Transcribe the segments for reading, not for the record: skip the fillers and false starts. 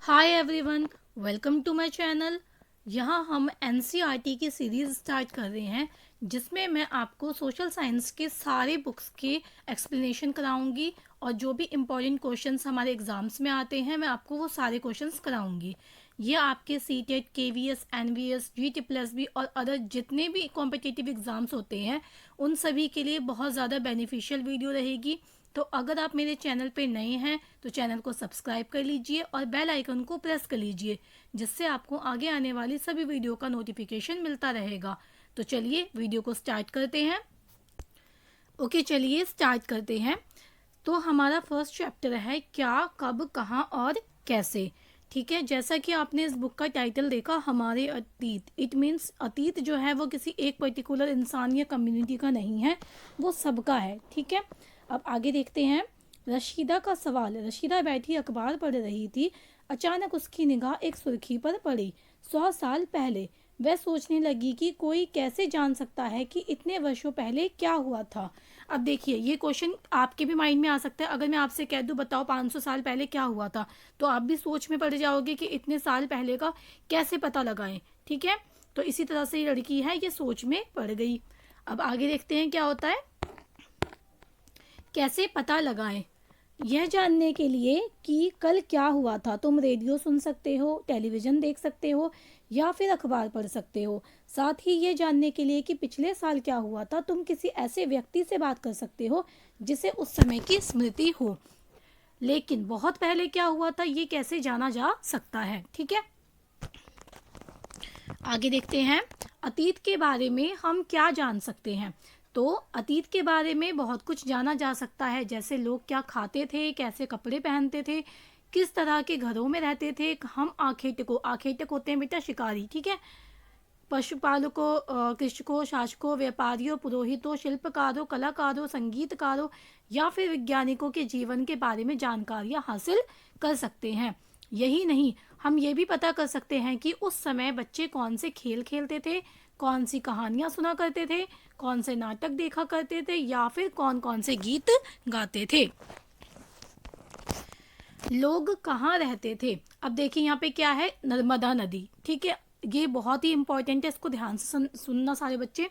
Hi everyone, welcome to my channel. यहाँ हम NCERT की सीरीज स्टार्ट कर रहे हैं जिसमें मैं आपको सोशल साइंस के सारे बुक्स के एक्सप्लेनेशन कराऊंगी और जो भी इम्पोर्टेंट क्वेश्चंस हमारे एग्जाम्स में आते हैं मैं आपको वो सारे क्वेश्चंस कराऊंगी। ये आपके सीटेट, केवीएस, एनवीएस, जीटी+बी और अदर जितने भी कॉम्पिटिटिव एग्जाम्स होते हैं उन सभी के लिए बहुत ज़्यादा बेनिफिशियल वीडियो रहेगी। तो अगर आप मेरे चैनल पे नए हैं तो चैनल को सब्सक्राइब कर लीजिए और बेल आइकन को प्रेस कर लीजिए, जिससे आपको आगे आने वाली सभी वीडियो का नोटिफिकेशन मिलता रहेगा। तो चलिए वीडियो को स्टार्ट करते हैं। ओके, चलिए स्टार्ट करते हैं। तो हमारा फर्स्ट चैप्टर है क्या, कब, कहाँ और कैसे। ठीक है, जैसा कि आपने इस बुक का टाइटल देखा, हमारे अतीत, इट मीन्स अतीत जो है वो किसी एक पर्टिकुलर इंसान या कम्युनिटी का नहीं है, वो सबका है। ठीक है, अब आगे देखते हैं। रशीदा का सवाल। रशीदा बैठी अखबार पढ़ रही थी। अचानक उसकी निगाह एक सुर्खी पर पड़ी। 100 साल पहले। वह सोचने लगी कि कोई कैसे जान सकता है कि इतने वर्षों पहले क्या हुआ था। अब देखिए, ये क्वेश्चन आपके भी माइंड में आ सकता है। अगर मैं आपसे कह दूं बताओ 500 साल पहले क्या हुआ था, तो आप भी सोच में पड़ जाओगे कि इतने साल पहले का कैसे पता लगाएं। ठीक है, तो इसी तरह से ये लड़की है, ये सोच में पड़ गई। अब आगे देखते हैं क्या होता है। कैसे पता लगाएं। यह जानने के लिए कि कल क्या हुआ था, तुम रेडियो सुन सकते हो, टेलीविज़न देख सकते हो या फिर अखबार पढ़ सकते हो। साथ ही ये जानने के लिए कि पिछले साल क्या हुआ था, तुम किसी ऐसे व्यक्ति से बात कर सकते हो जिसे उस समय की स्मृति हो। लेकिन बहुत पहले क्या हुआ था ये कैसे जाना जा सकता है। ठीक है, आगे देखते हैं। अतीत के बारे में हम क्या जान सकते हैं। तो अतीत के बारे में बहुत कुछ जाना जा सकता है, जैसे लोग क्या खाते थे, कैसे कपड़े पहनते थे, किस तरह के घरों में रहते थे। हम आखेटक होते हैं बेटा शिकारी। ठीक है, पशुपालकों, कृषकों, शासकों, व्यापारियों, पुरोहितों, शिल्पकारों, कलाकारों, संगीतकारों या फिर वैज्ञानिकों के जीवन के बारे में जानकारियां हासिल कर सकते हैं। यही नहीं, हम ये भी पता कर सकते हैं कि उस समय बच्चे कौन से खेल खेलते थे, कौन सी कहानियां सुना करते थे, कौन से नाटक देखा करते थे या फिर कौन कौन से गीत गाते थे। लोग कहाँ रहते थे। अब देखिए यहाँ पे क्या है, नर्मदा नदी। ठीक है, ये बहुत ही इंपॉर्टेंट है, इसको ध्यान से सुनना सारे बच्चे।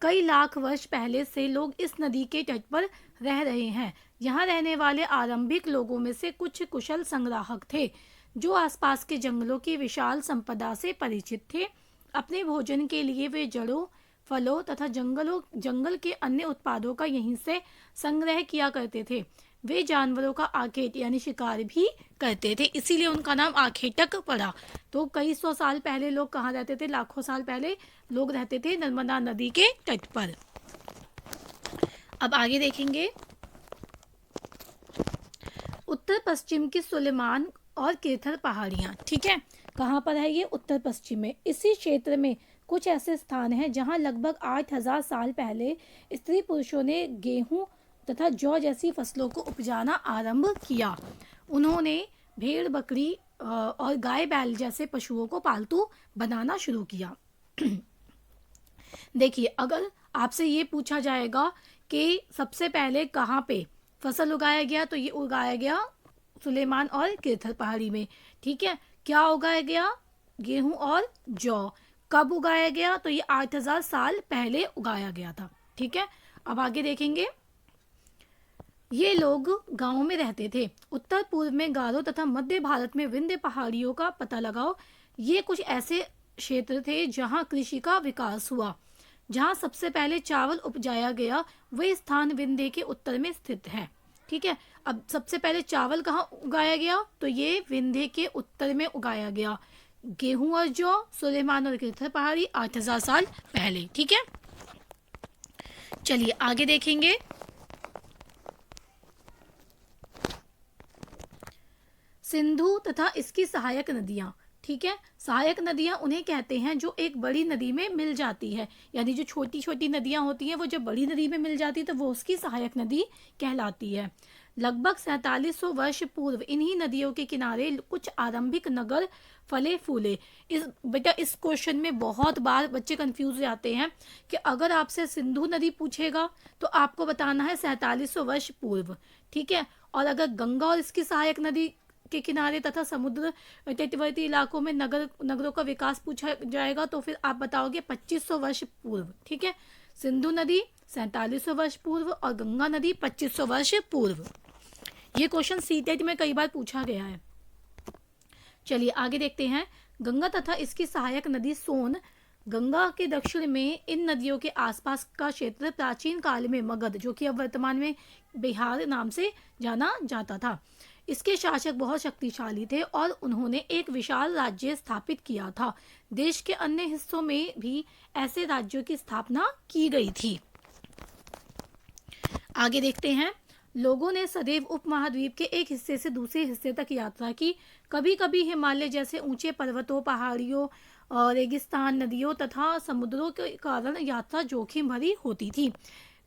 कई लाख वर्ष पहले से लोग इस नदी के तट पर रह रहे हैं। यहाँ रहने वाले आरंभिक लोगों में से कुछ कुशल संग्राहक थे जो आसपास के जंगलों की विशाल संपदा से परिचित थे। अपने भोजन के लिए वे जड़ों, फलों तथा जंगल के अन्य उत्पादों का यहीं से संग्रह किया करते थे। वे जानवरों का आखेट यानी शिकार भी करते थे, इसीलिए उनका नाम आखेटक पड़ा। तो कई 100 साल पहले लोग कहाँ रहते थे, लाखों साल पहले लोग रहते थे नर्मदा नदी के तट पर। अब आगे देखेंगे। उत्तर पश्चिम की सुलेमान और केथर पहाड़ियाँ। ठीक है, कहाँ पर है ये, उत्तर पश्चिम में। इसी क्षेत्र में कुछ ऐसे स्थान हैं जहाँ लगभग 8000 साल पहले स्त्री पुरुषों ने गेहूं तथा जौ जैसी फसलों को उपजाना आरंभ किया। उन्होंने भेड़, बकरी और गाय बैल जैसे पशुओं को पालतू बनाना शुरू किया। देखिए, अगर आपसे ये पूछा जाएगा कि सबसे पहले कहाँ पे फसल उगाया गया, तो ये उगाया गया सुलेमान और केथर पहाड़ी में। ठीक है, क्या उगाया गया, गेहूं और जौ। कब उगाया गया, तो ये 8000 साल पहले उगाया गया था। ठीक है, अब आगे देखेंगे। ये लोग गांवों में रहते थे। उत्तर पूर्व में गारो तथा मध्य भारत में विंध्य पहाड़ियों का पता लगाओ। ये कुछ ऐसे क्षेत्र थे जहां कृषि का विकास हुआ। जहां सबसे पहले चावल उपजाया गया वे स्थान विंध्य के उत्तर में स्थित है। ठीक है, अब सबसे पहले चावल कहाँ उगाया गया, तो ये विंध्य के उत्तर में उगाया गया। गेहूं और जौ, सुलेमान और केथर पहाड़ी 8000 साल पहले। ठीक है, चलिए आगे देखेंगे। सिंधु तथा इसकी सहायक नदियाँ। ठीक है, सहायक नदियाँ उन्हें कहते हैं जो एक बड़ी नदी में मिल जाती है, यानी जो छोटी छोटी नदियाँ होती हैं वो जब बड़ी नदी में मिल जाती है तो वो उसकी सहायक नदी कहलाती है। लगभग 4700 वर्ष पूर्व इन्हीं नदियों के किनारे कुछ आरंभिक नगर फले फूले। इस बेटा इस क्वेश्चन में बहुत बार बच्चे कंफ्यूज हो जाते हैं कि अगर आपसे सिंधु नदी पूछेगा तो आपको बताना है 4700 वर्ष पूर्व। ठीक है, और अगर गंगा और इसकी सहायक नदी के किनारे तथा समुद्र तटवर्ती इलाकों में नगरों का विकास पूछा जाएगा तो फिर आप बताओगे 2500 वर्ष पूर्व। ठीक है, सिंधु नदी 4700 वर्ष पूर्व और गंगा नदी 2500 वर्ष पूर्व। ये क्वेश्चन सीटेट में कई बार पूछा गया है। चलिए आगे देखते हैं। गंगा तथा इसकी सहायक नदी सोन। गंगा के दक्षिण में इन नदियों के आसपास का क्षेत्र प्राचीन काल में मगध, जो कि अब वर्तमान में बिहार नाम से जाना जाता था। इसके शासक बहुत शक्तिशाली थे और उन्होंने एक विशाल राज्य स्थापित किया था। देश के अन्य हिस्सों में भी ऐसे राज्यों की स्थापना की गई थी। आगे देखते हैं। लोगों ने सदैव उपमहाद्वीप के एक हिस्से से दूसरे हिस्से तक यात्रा की। कभी कभी हिमालय जैसे ऊंचे पर्वतों, पहाड़ियों, रेगिस्तान, नदियों तथा समुद्रों के कारण यात्रा जोखिम भरी होती थी।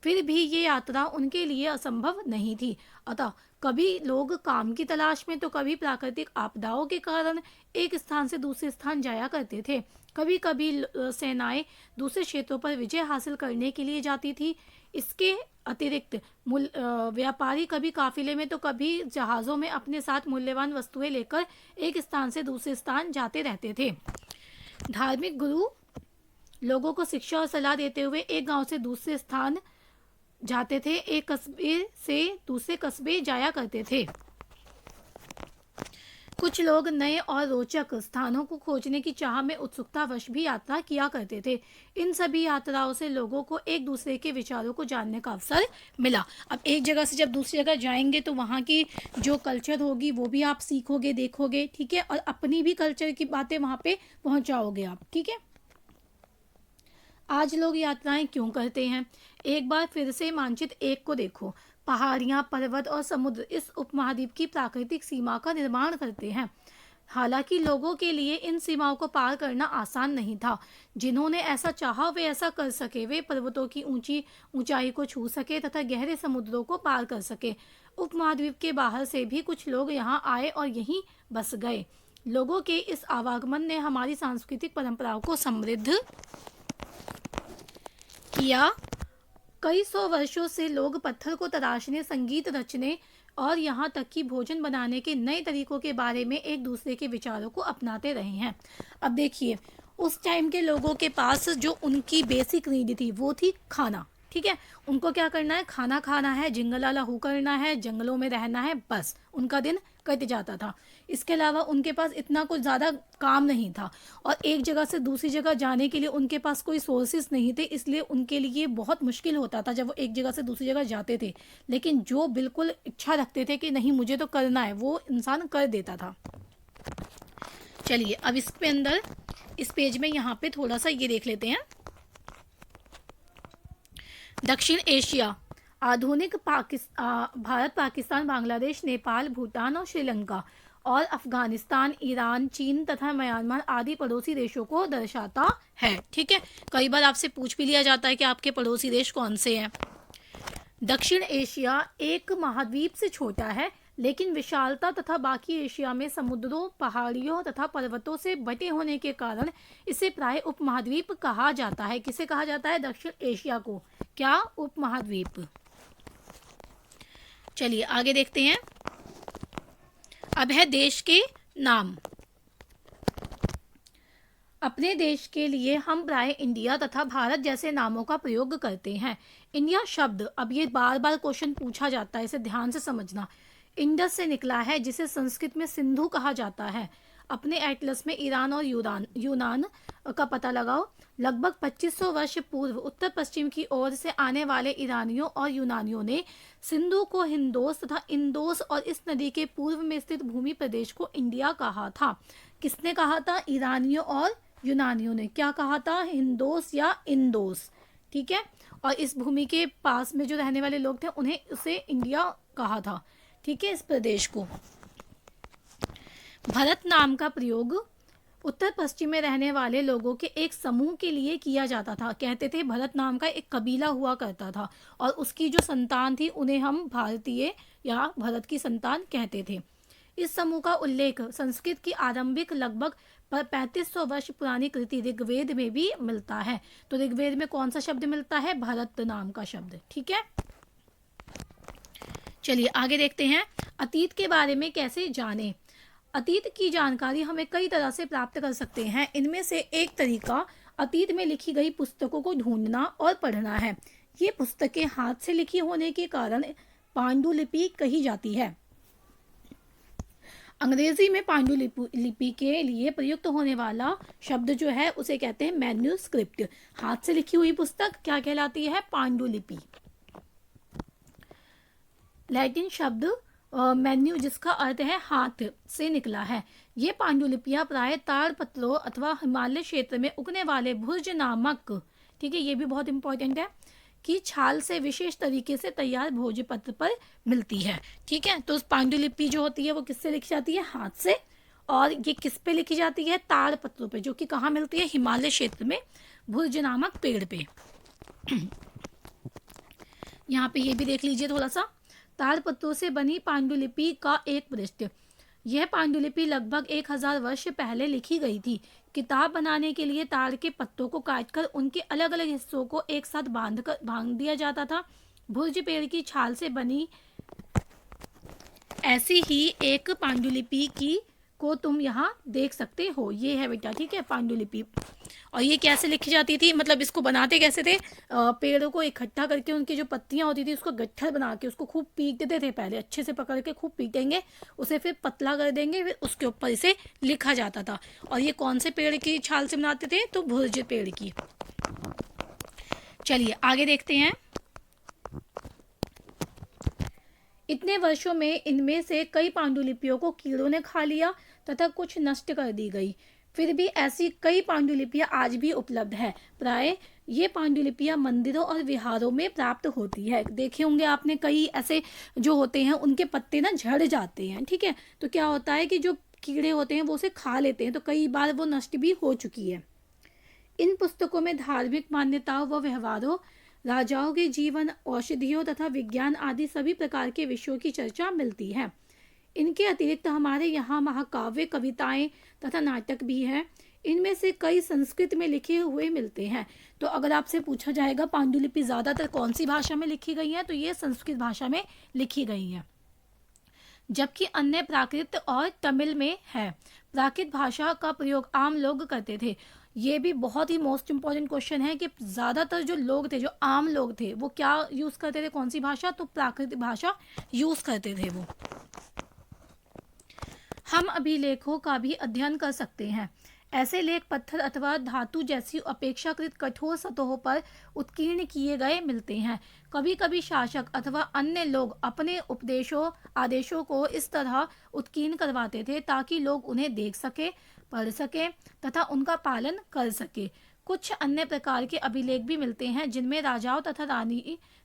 फिर भी ये यात्रा उनके लिए असंभव नहीं थी। अतः कभी लोग काम की तलाश में तो कभी प्राकृतिक आपदाओं के कारण एक स्थान से दूसरे स्थान जाया करते थे। कभी कभी सेनाएं दूसरे क्षेत्रों पर विजय हासिल करने के लिए जाती थी। इसके अतिरिक्त व्यापारी कभी काफिले में तो कभी जहाज़ों में अपने साथ मूल्यवान वस्तुएं लेकर एक स्थान से दूसरे स्थान जाते रहते थे। धार्मिक गुरु लोगों को शिक्षा और सलाह देते हुए एक गांव से दूसरे स्थान जाते थे, एक कस्बे से दूसरे कस्बे जाया करते थे। कुछ लोग नए और रोचक स्थानों को खोजने की चाह में उत्सुकतावश भी यात्रा किया करते थे। इन सभी यात्राओं से लोगों को एक दूसरे के विचारों को जानने का अवसर मिला। अब एक जगह से जब दूसरी जगह जाएंगे तो वहाँ की जो कल्चर होगी वो भी आप सीखोगे, देखोगे। ठीक है, और अपनी भी कल्चर की बातें वहाँ पे पहुँचाओगे आप। ठीक है, आज लोग यात्राएं क्यों करते हैं? एक बार फिर से मानचित्र 1 को देखो। पहाड़ियां, पर्वत और समुद्र इस उपमहाद्वीप की प्राकृतिक सीमा का निर्माण करते हैं। हालांकि लोगों के लिए इन सीमाओं को पार करना आसान नहीं था। जिन्होंने ऐसा चाहा वे ऐसा कर सके। वे पर्वतों की ऊंचाई को छू सके तथा गहरे समुद्रों को पार कर सके। उपमहाद्वीप के बाहर से भी कुछ लोग यहाँ आए और यहीं बस गए। लोगों के इस आवागमन ने हमारी सांस्कृतिक परंपराओं को समृद्ध किया। कई सौ वर्षों से लोग पत्थर को तराशने, संगीत रचने और यहाँ तक कि भोजन बनाने के नए तरीकों के बारे में एक दूसरे के विचारों को अपनाते रहे हैं। अब देखिए, उस टाइम के लोगों के पास जो उनकी बेसिक नीड थी वो थी खाना। ठीक है, उनको क्या करना है? खाना खाना है, जिंगल वाला हु करना है, जंगलों में रहना है, बस उनका दिन कट जाता था। इसके अलावा उनके पास इतना कुछ ज़्यादा काम नहीं था और एक जगह से दूसरी जगह जाने के लिए उनके पास कोई सोर्सेज नहीं थे। इसलिए उनके लिए बहुत मुश्किल होता था जब वो एक जगह से दूसरी जगह जाते थे। लेकिन जो बिल्कुल इच्छा रखते थे कि नहीं मुझे तो करना है, वो इंसान कर देता था। चलिए अब इस पेज में यहाँ पे थोड़ा सा ये देख लेते हैं। दक्षिण एशिया। आधुनिक भारत, पाकिस्तान, बांग्लादेश, नेपाल, भूटान और श्रीलंका और अफगानिस्तान, ईरान, चीन तथा म्यांमार आदि पड़ोसी देशों को दर्शाता है। ठीक है, कई बार आपसे पूछ भी लिया जाता है कि आपके पड़ोसी देश कौन से हैं। दक्षिण एशिया एक महाद्वीप से छोटा है, लेकिन विशालता तथा बाकी एशिया में समुद्रों, पहाड़ियों तथा पर्वतों से बटे होने के कारण इसे प्राय उपमहाद्वीप कहा जाता है। किसे कहा जाता है? दक्षिण एशिया को। क्या? उपमहाद्वीप। चलिए आगे देखते हैं। अब है देश के नाम। अपने देश के लिए हम प्राय इंडिया तथा भारत जैसे नामों का प्रयोग करते हैं। इंडिया शब्द, अब ये बार बार क्वेश्चन पूछा जाता है, इसे ध्यान से समझना। इंडस से निकला है, जिसे संस्कृत में सिंधु कहा जाता है। अपने एटलस में ईरान और यूनान का पता लगाओ। लगभग 2500 वर्ष पूर्व उत्तर पश्चिम की ओर से आने वाले ईरानियों और यूनानियों ने सिंधु को हिंदोस तथा इंदोस और इस नदी के पूर्व में स्थित भूमि प्रदेश को इंडिया कहा था। किसने कहा था? ईरानियों और यूनानियों ने। क्या कहा था? हिंदोस या इंदोस। ठीक है, और इस भूमि के पास में जो रहने वाले लोग थे उन्हें उसे इंडिया कहा था। ठीक है, इस प्रदेश को। भारत नाम का प्रयोग उत्तर पश्चिम में रहने वाले लोगों के एक समूह के लिए किया जाता था। कहते थे भरत नाम का एक कबीला हुआ करता था और उसकी जो संतान थी उन्हें हम भारतीय या भरत की संतान कहते थे। इस समूह का उल्लेख संस्कृत की आरंभिक लगभग 3500 वर्ष पुरानी कृति ऋग्वेद में भी मिलता है। तो ऋग्वेद में कौन सा शब्द मिलता है? भरत नाम का शब्द। ठीक है, चलिए आगे देखते हैं। अतीत के बारे में कैसे जाने? अतीत की जानकारी हमें कई तरह से प्राप्त कर सकते हैं। इनमें से एक तरीका अतीत में लिखी गई पुस्तकों को ढूंढना और पढ़ना है। ये पुस्तकें हाथ से लिखी होने के कारण पांडुलिपि कही जाती है। अंग्रेजी में पांडुलिपि के लिए प्रयुक्त होने वाला शब्द जो है उसे कहते हैं मैन्यूस्क्रिप्ट। हाथ से लिखी हुई पुस्तक क्या कहलाती है? पांडुलिपि। लैटिन शब्द मेन्यू जिसका अर्थ है हाथ से निकला है। ये पांडुलिपियां प्राय ताड़पत्रों अथवा हिमालय क्षेत्र में उगने वाले भुर्ज नामक, ठीक है, ये भी बहुत इंपॉर्टेंट है, की छाल से विशेष तरीके से तैयार भोजपत्र पर मिलती है। ठीक है, तो पांडुलिपि जो होती है वो किससे लिखी जाती है? हाथ से। और ये किस पे लिखी जाती है? ताड़पत्रों पे, जो कि कहाँ मिलती है? हिमालय क्षेत्र में भुर्ज नामक पेड़ पे। यहाँ पे ये भी देख लीजिए थोड़ा सा। ताड़पत्रों से बनी पांडुलिपि का एक पृष्ठ। यह पांडुलिपि लगभग 1000 वर्ष पहले लिखी गई थी। किताब बनाने के लिए ताड़ के पत्तों को काटकर उनके अलग अलग हिस्सों को एक साथ बांध दिया जाता था। भुर्ज पेड़ की छाल से बनी ऐसी ही एक पांडुलिपि की को तुम यहाँ देख सकते हो। ये है बेटा, ठीक है, पांडुलिपि। और ये कैसे लिखी जाती थी, मतलब इसको बनाते कैसे थे? पेड़ों को इकट्ठा करके उनकी जो पत्तियां होती थी उसको गट्ठर बना के उसको खूब पीटते थे। पहले अच्छे से पकड़ के खूब पीटेंगे, उसे फिर पतला कर देंगे, फिर उसके ऊपर इसे लिखा जाता था। और ये कौन से पेड़ की छाल से बनाते थे? तो भुर्ज पेड़ की। चलिए आगे देखते हैं। इतने वर्षों में इनमें से कई पांडुलिपियों को कीड़ों ने खा लिया तथा कुछ नष्ट कर दी गई। फिर भी ऐसी कई पांडुलिपियां आज भी उपलब्ध है। प्राय ये पांडुलिपियां मंदिरों और विहारों में प्राप्त होती है। देखे होंगे आपने, कई ऐसे जो होते हैं उनके पत्ते ना झड़ जाते हैं। ठीक है, तो क्या होता है कि जो कीड़े होते हैं वो उसे खा लेते हैं, तो कई बार वो नष्ट भी हो चुकी है। इन पुस्तकों में धार्मिक मान्यताओं व व्यवहारों, राजाओं के जीवन, औषधियों तथा विज्ञान आदि सभी प्रकार के विषयों की चर्चा मिलती है। इनके अतिरिक्त हमारे यहाँ महाकाव्य, कविताएं तथा नाटक भी हैं। इनमें से कई संस्कृत में लिखे हुए मिलते हैं। तो अगर आपसे पूछा जाएगा पांडुलिपि ज़्यादातर कौन सी भाषा में लिखी गई है, तो ये संस्कृत भाषा में लिखी गई है, जबकि अन्य प्राकृत और तमिल में है। प्राकृत भाषा का प्रयोग आम लोग करते थे। ये भी बहुत ही मोस्ट इम्पॉर्टेंट क्वेश्चन है कि ज़्यादातर जो लोग थे, जो आम लोग थे, वो क्या यूज़ करते थे? कौन सी भाषा? तो प्राकृतिक भाषा यूज़ करते थे वो। हम अभिलेखों का भी अध्ययन कर सकते हैं। ऐसे लेख पत्थर अथवा धातु जैसी अपेक्षाकृत कठोर सतहों पर उत्कीर्ण किए गए मिलते हैं। कभी कभी शासक अथवा अन्य लोग अपने उपदेशों आदेशों को इस तरह उत्कीर्ण करवाते थे ताकि लोग उन्हें देख सके, पढ़ सके तथा उनका पालन कर सके। कुछ अन्य प्रकार के अभिलेख भी मिलते हैं जिनमें राजाओं तथा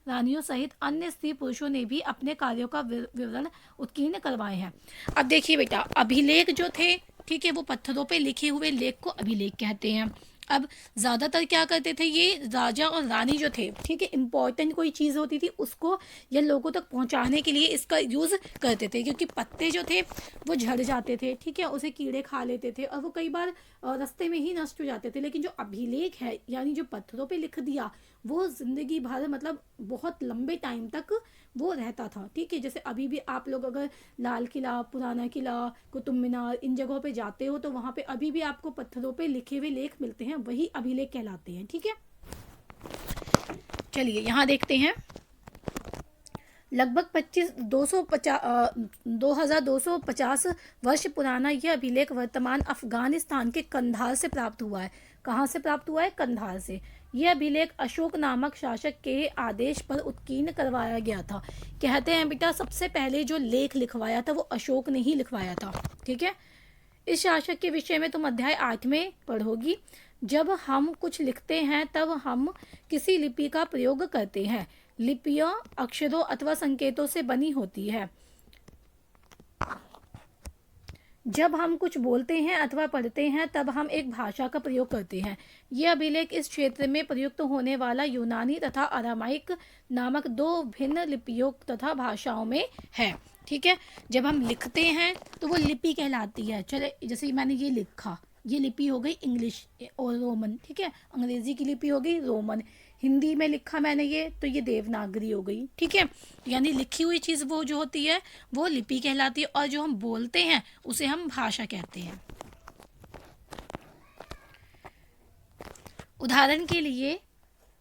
रानियों सहित अन्य स्त्री पुरुषों ने भी अपने कार्यों का विवरण उत्कीर्ण करवाए हैं। अब देखिए बेटा, अभिलेख जो थे, ठीक है, वो पत्थरों पे लिखे हुए लेख को अभिलेख कहते हैं। अब ज़्यादातर क्या करते थे, ये राजा और रानी जो थे, ठीक है, इम्पॉर्टेंट कोई चीज़ होती थी उसको या लोगों तक पहुंचाने के लिए इसका यूज़ करते थे, क्योंकि पत्ते जो थे वो झड़ जाते थे, ठीक है, उसे कीड़े खा लेते थे और वो कई बार रास्ते में ही नष्ट हो जाते थे। लेकिन जो अभिलेख है, यानी जो पत्थरों पे लिख दिया, वो ज़िंदगी भर, मतलब बहुत लंबे टाइम तक वो रहता था। ठीक है, जैसे अभी भी आप लोग अगर लाल किला, पुराना किला, कुतुब मीनार, इन जगहों पे जाते हो तो वहाँ पे अभी भी आपको पत्थरों पे लिखे हुए लेख मिलते हैं, वही अभिलेख कहलाते हैं। ठीक है, चलिए यहाँ देखते हैं। लगभग 2250 वर्ष पुराना यह अभिलेख वर्तमान अफगानिस्तान के कंधार से प्राप्त हुआ है। कहाँ से प्राप्त हुआ है? कंधार से। यह अभिलेख अशोक नामक शासक के आदेश पर उत्कीर्ण करवाया गया था। कहते हैं बेटा, सबसे पहले जो लेख लिखवाया था वो अशोक ने ही लिखवाया था। ठीक है, इस शासक के विषय में तुम अध्याय 8 में पढ़ोगी। जब हम कुछ लिखते हैं तब हम किसी लिपि का प्रयोग करते हैं। लिपियां अक्षरों अथवा संकेतों से बनी होती है। जब हम कुछ बोलते हैं अथवा पढ़ते हैं तब हम एक भाषा का प्रयोग करते हैं। यह अभिलेख इस क्षेत्र में प्रयुक्त होने वाला यूनानी तथा अरामाइक नामक 2 भिन्न लिपियों तथा भाषाओं में है। ठीक है, जब हम लिखते हैं तो वो लिपि कहलाती है। चले, जैसे मैंने ये लिखा, ये लिपि हो गई इंग्लिश और रोमन। ठीक है, अंग्रेजी की लिपि हो गई रोमन। हिंदी में लिखा मैंने ये, तो ये देवनागरी हो गई, ठीक है। यानी लिखी हुई चीज़ वो जो होती है वो लिपि कहलाती है, और जो हम बोलते हैं उसे हम भाषा कहते हैं। उदाहरण के लिए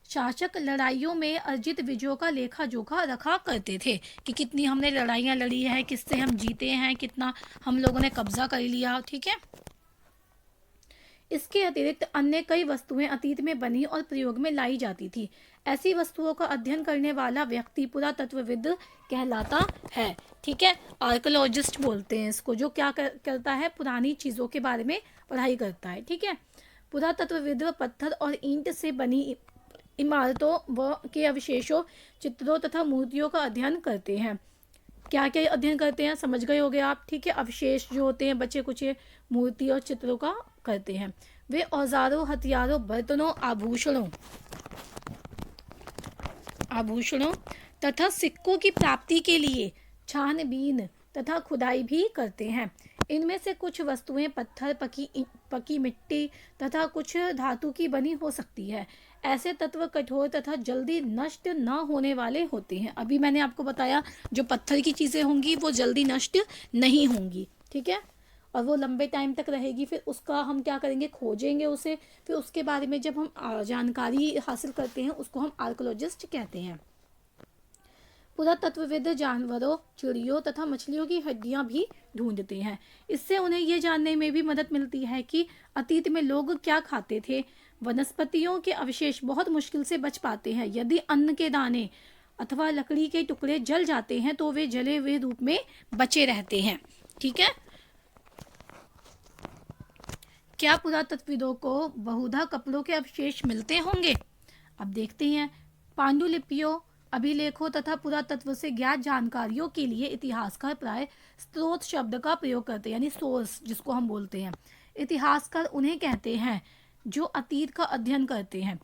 शासक लड़ाइयों में अर्जित विजयों का लेखा जोखा रखा करते थे कि कितनी हमने लड़ाइयाँ लड़ी है, किससे हम जीते हैं, कितना हम लोगों ने कब्जा कर लिया, ठीक है। इसके अतिरिक्त अन्य कई वस्तुएं अतीत में बनी और प्रयोग में लाई जाती थी। ऐसी वस्तुओं का अध्ययन करने वाला व्यक्ति पुरातत्वविद कहलाता है, ठीक है। आर्कोलॉजिस्ट बोलते हैं इसको, जो क्या करता है, पुरानी चीज़ों के बारे में पढ़ाई करता है, ठीक है। पुरातत्वविद पत्थर और ईंट से बनी इमारतों व के अवशेषों, चित्रों तथा मूर्तियों का अध्ययन करते हैं। क्या क्या अध्ययन करते हैं समझ गए होगे आप, ठीक है। अवशेष जो होते हैं, बचे कुचे मूर्ति और चित्रों का करते हैं। वे औजारों, हथियारों, बर्तनों, आभूषणों तथा सिक्कों की प्राप्ति के लिए छानबीन तथा खुदाई भी करते हैं। इनमें से कुछ वस्तुएं पत्थर, पकी मिट्टी तथा कुछ धातु की बनी हो सकती है। ऐसे तत्व कठोर तथा जल्दी नष्ट न होने वाले होते हैं। अभी मैंने आपको बताया जो पत्थर की चीज़ें होंगी वो जल्दी नष्ट नहीं होंगी, ठीक है, और वो लंबे टाइम तक रहेगी। फिर उसका हम क्या करेंगे, खोजेंगे उसे, फिर उसके बारे में जब हम जानकारी हासिल करते हैं उसको हम आर्कोलॉजिस्ट कहते हैं। पुरातत्वविद जानवरों, चिड़ियों तथा मछलियों की हड्डियां भी ढूंढते हैं। इससे उन्हें ये जानने में भी मदद मिलती है कि अतीत में लोग क्या खाते थे। वनस्पतियों के अवशेष बहुत मुश्किल से बच पाते हैं। यदि अन्न के दाने अथवा लकड़ी के टुकड़े जल जाते हैं तो वे जले हुए रूप में बचे रहते हैं, ठीक है। क्या पुरातत्वविदों को बहुधा कपड़ों के अवशेष मिलते होंगे? अब देखते हैं। पांडुलिपियों, अभिलेखों तथा पुरातत्व से ज्ञात जानकारियों के लिए इतिहासकार प्राय स्रोत शब्द का प्रयोग करते हैं, यानी सोर्स जिसको हम बोलते हैं। इतिहासकार उन्हें कहते हैं जो अतीत का अध्ययन करते हैं,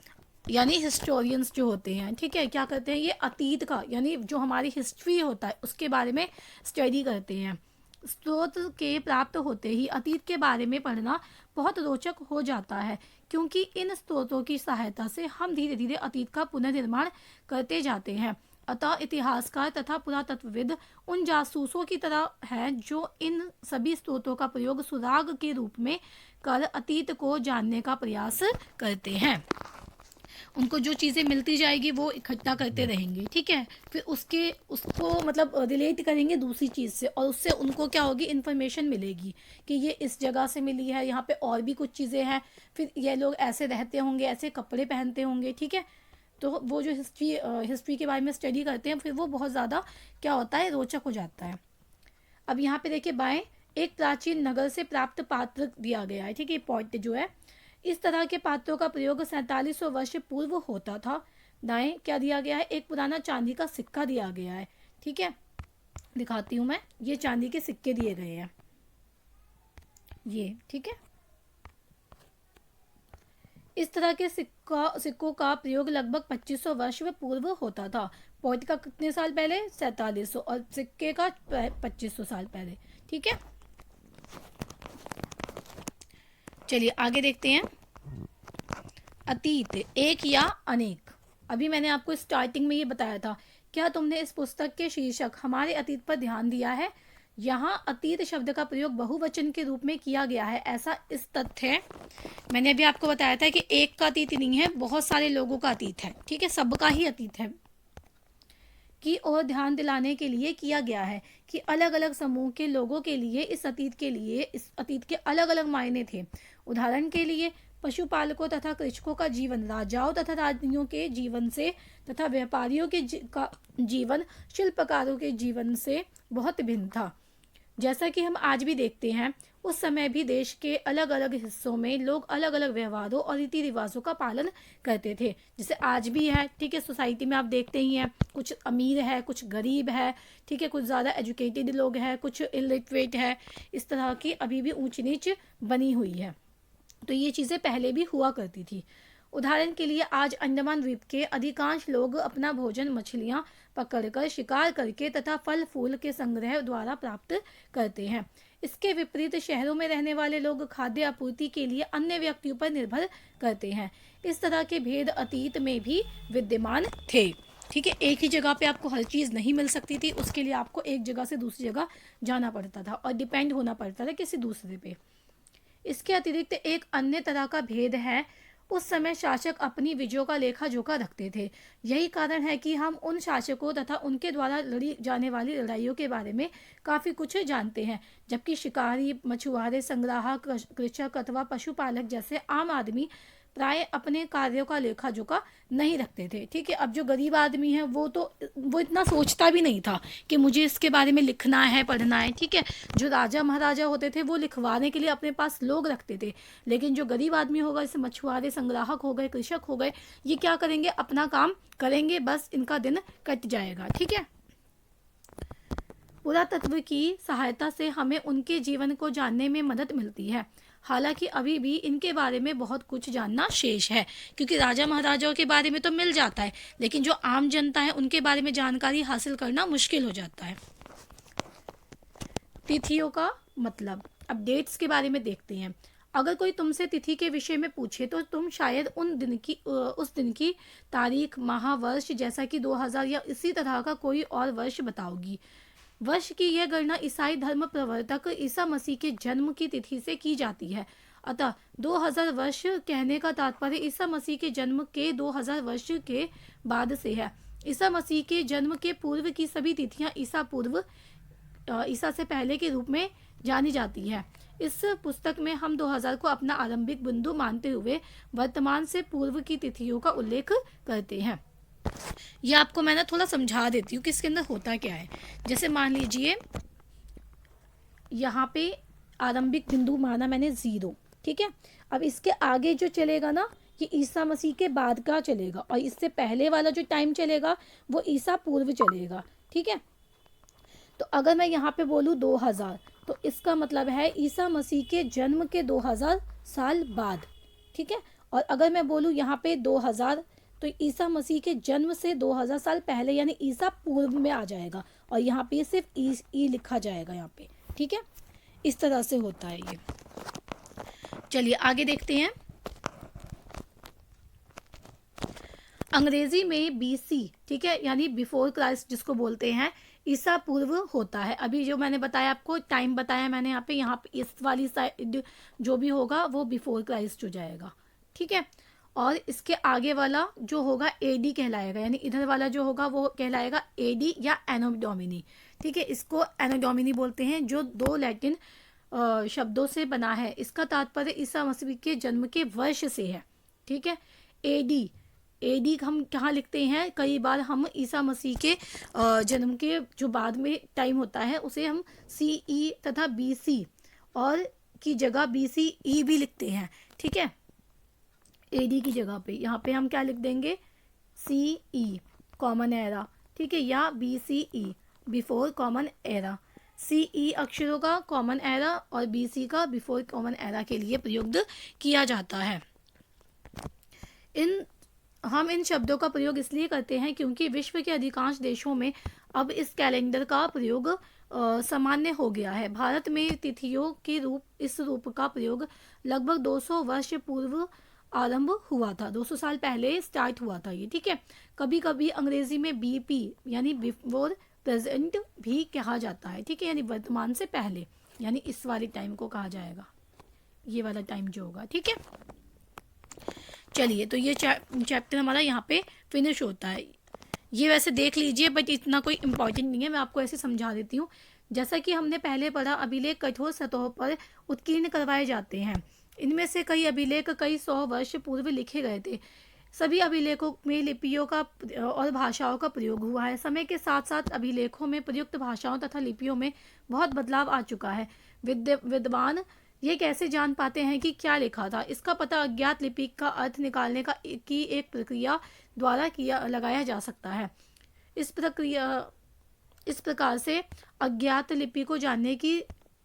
यानी हिस्टोरियंस जो होते हैं, ठीक है। क्या करते हैं, ये अतीत का यानी जो हमारी हिस्ट्री होता है उसके बारे में स्टडी करते हैं। स्रोत के प्राप्त होते ही अतीत के बारे में पढ़ना बहुत रोचक हो जाता है, क्योंकि इन स्रोतों की सहायता से हम धीरे धीरे अतीत का पुनर्निर्माण करते जाते हैं। अतः इतिहासकार तथा पुरातत्वविद उन जासूसों की तरह है जो इन सभी स्रोतों का प्रयोग सुराग के रूप में कर अतीत को जानने का प्रयास करते हैं। उनको जो चीज़ें मिलती जाएगी वो इकट्ठा करते रहेंगे, ठीक है। फिर उसको मतलब रिलेट करेंगे दूसरी चीज़ से, और उससे उनको क्या होगी, इन्फॉर्मेशन मिलेगी कि ये इस जगह से मिली है, यहाँ पे और भी कुछ चीज़ें हैं, फिर ये लोग ऐसे रहते होंगे, ऐसे कपड़े पहनते होंगे, ठीक है। तो वो जो हिस्ट्री के बारे में स्टडी करते हैं फिर वो बहुत ज़्यादा क्या होता है, रोचक हो जाता है। अब यहाँ पे देखिए बाएं, एक प्राचीन नगर से प्राप्त पात्र दिया गया है, ठीक है। पॉइंट जो है, इस तरह के पात्रों का प्रयोग 4700 वर्ष पूर्व होता था। दाएं क्या दिया गया है, एक पुराना चांदी का सिक्का दिया गया है, ठीक है। दिखाती हूं मैं, ये चांदी के सिक्के दिए गए हैं, ये, ठीक है। इस तरह के सिक्कों का प्रयोग लगभग 2500 वर्ष पूर्व होता था। पॉइंट का कितने साल पहले, 4700, और सिक्के का 2500 साल पहले, ठीक है। चलिए आगे देखते हैं। अतीत, एक या अनेक। अभी मैंने आपको स्टार्टिंग में ये बताया था। क्या तुमने इस पुस्तक के शीर्षक हमारे अतीत पर ध्यान दिया है? यहाँ अतीत शब्द का प्रयोग बहुवचन के रूप में किया गया है। ऐसा इस तथ्य, मैंने अभी आपको बताया था कि एक का अतीत नहीं है, बहुत सारे लोगों का अतीत है, ठीक है, सबका ही अतीत है, की ओर ध्यान दिलाने के लिए किया गया है कि अलग अलग समूह के लोगों के लिए इस अतीत के अलग अलग मायने थे। उदाहरण के लिए पशुपालकों तथा कृषकों का जीवन राजाओं तथा राज्यों के जीवन से तथा व्यापारियों के जीवन शिल्पकारों के जीवन से बहुत भिन्न था। जैसा कि हम आज भी देखते हैं, उस समय भी देश के अलग अलग हिस्सों में लोग अलग अलग व्यवहारों और रीति रिवाजों का पालन करते थे, जैसे आज भी है, ठीक है। सोसाइटी में आप देखते ही हैं, कुछ अमीर है, कुछ गरीब है, ठीक है, कुछ ज़्यादा एजुकेटेड लोग हैं, कुछ इलिटरेट है, इस तरह की अभी भी ऊंच नीच बनी हुई है। तो ये चीज़ें पहले भी हुआ करती थी। उदाहरण के लिए आज अंडमान द्वीप के अधिकांश लोग अपना भोजन मछलियां पकड़कर, शिकार करके तथा फल फूल के संग्रह द्वारा प्राप्त करते हैं। इसके विपरीत शहरों में रहने वाले लोग खाद्य आपूर्ति के लिए अन्य व्यक्तियों पर निर्भर करते हैं। इस तरह के भेद अतीत में भी विद्यमान थे। ठीक है, एक ही जगह पे आपको हर चीज़ नहीं मिल सकती थी, उसके लिए आपको एक जगह से दूसरी जगह जाना पड़ता था और डिपेंड होना पड़ता था किसी दूसरे पे। इसके अतिरिक्त एक अन्य तरह का भेद है, उस समय शासक अपनी विजयों का लेखा जोखा रखते थे। यही कारण है कि हम उन शासकों तथा उनके द्वारा लड़ी जाने वाली लड़ाइयों के बारे में काफ़ी कुछ जानते हैं, जबकि शिकारी, मछुआरे, संग्राहक, कृषक अथवा पशुपालक जैसे आम आदमी प्राय अपने कार्यों का लेखा जोखा नहीं रखते थे। ठीक है, अब जो गरीब आदमी है वो इतना सोचता भी नहीं था कि मुझे इसके बारे में लिखना है, पढ़ना है। ठीक है, जो राजा महाराजा होते थे वो लिखवाने के लिए अपने पास लोग रखते थे, लेकिन जो गरीब आदमी होगा, जैसे मछुआरे, संग्राहक हो गए, कृषक हो गए, ये क्या करेंगे, अपना काम करेंगे, बस इनका दिन कट जाएगा। ठीक है, पुरातत्व की सहायता से हमें उनके जीवन को जानने में मदद मिलती है। हालांकि अभी भी इनके बारे में बहुत कुछ जानना शेष है, क्योंकि राजा महाराजाओं के बारे में तो मिल जाता है, लेकिन जो आम जनता है उनके बारे में जानकारी हासिल करना मुश्किल हो जाता है। तिथियों का मतलब, अब डेट्स के बारे में देखते हैं। अगर कोई तुमसे तिथि के विषय में पूछे तो तुम शायद उस दिन की तारीख, माह, वर्ष, जैसा कि 2000 या इसी तरह का कोई और वर्ष बताओगी। वर्ष की यह गणना ईसाई धर्म प्रवर्तक ईसा मसीह के जन्म की तिथि से की जाती है। अतः 2000 वर्ष कहने का तात्पर्य ईसा मसीह के जन्म के 2000 वर्ष के बाद से है। ईसा मसीह के जन्म के पूर्व की सभी तिथियां ईसा से पहले के रूप में जानी जाती है। इस पुस्तक में हम 2000 को अपना आरंभिक बिंदु मानते हुए वर्तमान से पूर्व की तिथियों का उल्लेख करते हैं। ये आपको मैं थोड़ा समझा देती हूँ कि इसके अंदर होता क्या है। जैसे मान लीजिए यहाँ पे आरंभिक बिंदु माना मैंने 0। ठीक है, अब इसके आगे जो चलेगा ना, ये ईसा मसीह के बाद का चलेगा, और इससे पहले वाला जो टाइम चलेगा वो ईसा पूर्व चलेगा। ठीक है, तो अगर मैं यहाँ पे बोलूँ 2000, तो इसका मतलब है ईसा मसीह के जन्म के 2000 साल बाद। ठीक है, और अगर मैं बोलूँ यहाँ पे 2000, तो ईसा मसीह के जन्म से 2000 साल पहले, यानी ईसा पूर्व में आ जाएगा, और यहाँ पे सिर्फ ई लिखा जाएगा यहाँ पे। ठीक है, इस तरह से होता है ये। चलिए आगे देखते हैं। अंग्रेजी में बीसी, ठीक है, यानी बिफोर क्राइस्ट जिसको बोलते हैं, ईसा पूर्व होता है। अभी जो मैंने बताया आपको टाइम बताया मैंने यहाँ पे इस वाली साइड जो भी होगा वो बिफोर क्राइस्ट हो जाएगा। ठीक है, और इसके आगे वाला जो होगा एडी कहलाएगा, यानी इधर वाला जो होगा वो कहलाएगा एडी या एनो डोमिनी। ठीक है, इसको एनो डोमिनी बोलते हैं, जो 2 लैटिन शब्दों से बना है। इसका तात्पर्य ईसा मसीह के जन्म के वर्ष से है। ठीक है, एडी हम कहाँ लिखते हैं, कई बार हम ईसा मसीह के जन्म के जो बाद में टाइम होता है उसे हम CE तथा BC और की जगह BCE भी लिखते हैं। ठीक है, एडी की जगह पे यहाँ पे हम क्या लिख देंगे, CE कॉमन एरा। ठीक है, या BCE before common era. CE अक्षरों का कॉमन एरा और BC का बिफोर कॉमन एरा के लिए प्रयुक्त किया जाता है। हम इन शब्दों का प्रयोग इसलिए करते हैं क्योंकि विश्व के अधिकांश देशों में अब इस कैलेंडर का प्रयोग सामान्य हो गया है। भारत में तिथियों के इस रूप का प्रयोग लगभग 200 वर्ष पूर्व आरंभ हुआ था। 200 साल पहले स्टार्ट हुआ था ये। ठीक है, कभी कभी अंग्रेजी में BP यानी बिफोर प्रेजेंट भी कहा जाता है। ठीक है, यानी वर्तमान से पहले, यानी इस वाले टाइम को कहा जाएगा, ये वाला टाइम जो होगा। ठीक है, चलिए तो ये चैप्टर हमारा यहाँ पे फिनिश होता है। ये वैसे देख लीजिए, बट इतना कोई इम्पोर्टेंट नहीं है, मैं आपको ऐसे समझा देती हूँ। जैसा कि हमने पहले पढ़ा, अभिलेख कठोर सतहों पर उत्कीर्ण करवाए जाते हैं। इनमें से कई अभिलेख कई 100 वर्ष पूर्व लिखे गए थे। सभी अभिलेखों में लिपियों का और भाषाओं का प्रयोग हुआ है। समय के साथ साथ अभिलेखों में प्रयुक्त भाषाओं तथा लिपियों में बहुत बदलाव आ चुका है। विद्वान ये कैसे जान पाते हैं कि क्या लिखा था? इसका पता अज्ञात लिपि का अर्थ निकालने की एक प्रक्रिया द्वारा लगाया जा सकता है। इस प्रकार से अज्ञात लिपि को जानने की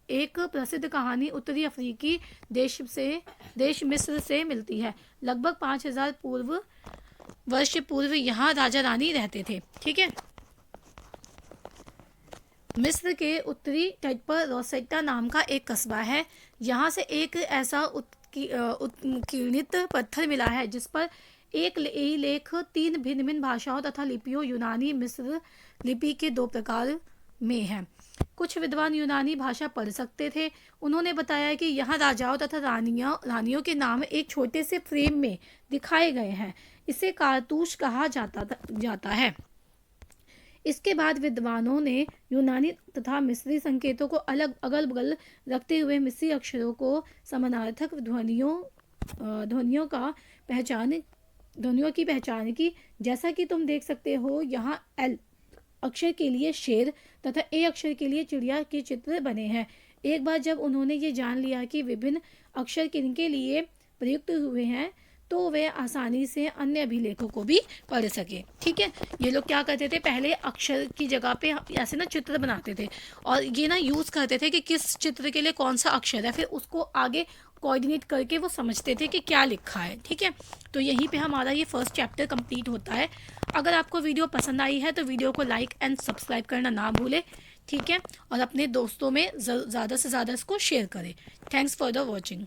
एक प्रसिद्ध कहानी उत्तरी अफ्रीकी देश मिस्र से मिलती है। लगभग 5000 वर्ष पूर्व यहाँ राजा रानी रहते थे। ठीक है, मिस्र के उत्तरी तट पर रोसेटा नाम का एक कस्बा है। यहाँ से एक ऐसा उत्कीर्णित पत्थर मिला है जिस पर एक लेख 3 भिन्न भिन्न भाषाओं तथा लिपियों यूनानी मिस्र लिपि के 2 प्रकार में है। कुछ विद्वान यूनानी भाषा पढ़ सकते थे। उन्होंने बताया कि यहाँ राजाओं तथा रानियों के नाम एक छोटे से फ्रेम में दिखाए गए हैं। इसे कारतूस कहा जाता है। इसके बाद विद्वानों ने यूनानी तथा मिस्री संकेतों को अलग अगल बगल रखते हुए मिस्री अक्षरों को समानार्थक ध्वनियों की पहचान की। जैसा कि तुम देख सकते हो, यहाँ एल अक्षर के लिए शेर तथा ए अक्षर के लिए चिड़िया के चित्र बने हैं। एक बार जब उन्होंने ये जान लिया कि विभिन्न अक्षर किनके लिए प्रयुक्त हुए हैं, तो वे आसानी से अन्य अभिलेखों को भी पढ़ सके। ठीक है, ये लोग क्या करते थे, पहले अक्षर की जगह पे ऐसे ना चित्र बनाते थे और ये ना यूज़ करते थे कि किस चित्र के लिए कौन सा अक्षर है, फिर उसको आगे कोऑर्डिनेट करके वो समझते थे कि क्या लिखा है। ठीक है, तो यहीं पे हमारा ये फर्स्ट चैप्टर कंप्लीट होता है। अगर आपको वीडियो पसंद आई है तो वीडियो को लाइक एंड सब्सक्राइब करना ना भूलें। ठीक है, और अपने दोस्तों में ज़्यादा से ज़्यादा इसको शेयर करें। Thanks for the watching.